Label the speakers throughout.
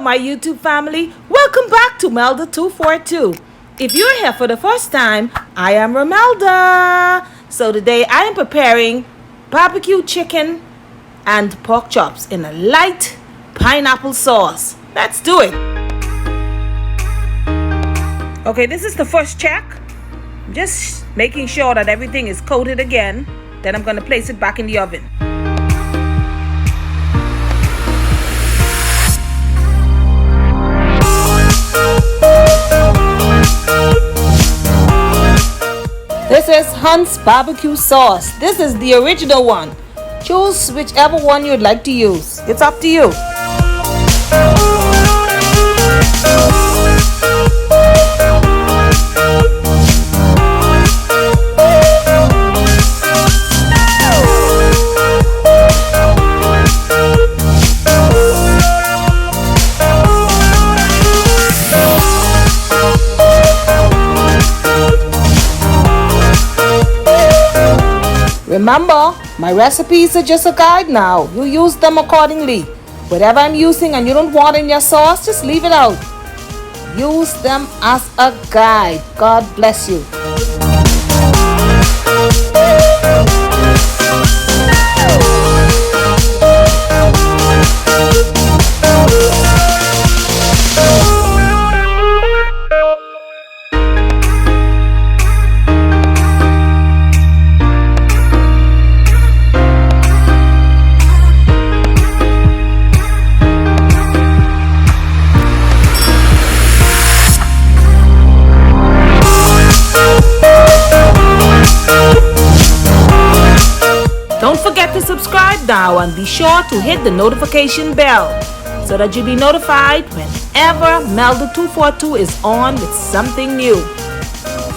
Speaker 1: my YouTube family. Welcome back to Melda 242. If you're here for the first time, I am Melda. So today I am preparing barbecue chicken and pork chops in a light pineapple sauce. Let's do it. Okay, this is the first check. Just making sure that everything is coated again. Then I'm going to place it back in the oven. This is Hunt's barbecue sauce. This is the original one. Choose whichever one you'd like to use. It's up to you. Remember, my recipes are just a guide now. You use them accordingly. Whatever I'm using and you don't want in your sauce, just leave it out. Use them as a guide. God bless you. Don't forget to subscribe now and be sure to hit the notification bell so that you'll be notified whenever Melda 242 is on with something new.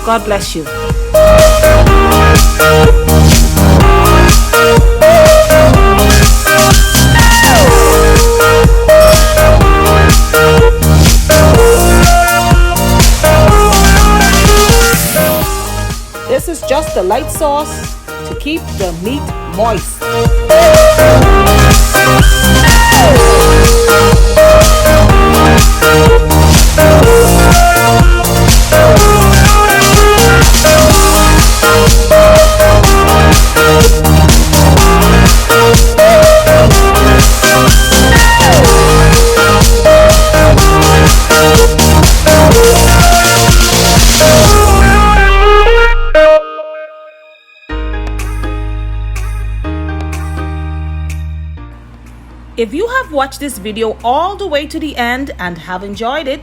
Speaker 1: God bless you. This is just a light sauce to keep the meat moist. If you have watched this video all the way to the end and have enjoyed it,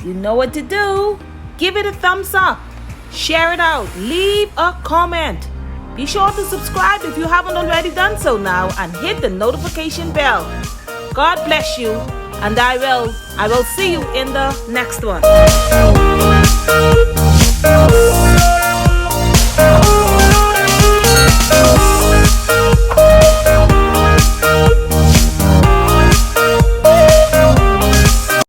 Speaker 1: you know what to do. Give it a thumbs up, share it out, leave a comment. Be sure to subscribe if you haven't already done so now and hit the notification bell. God bless you, and I will see you in the next one.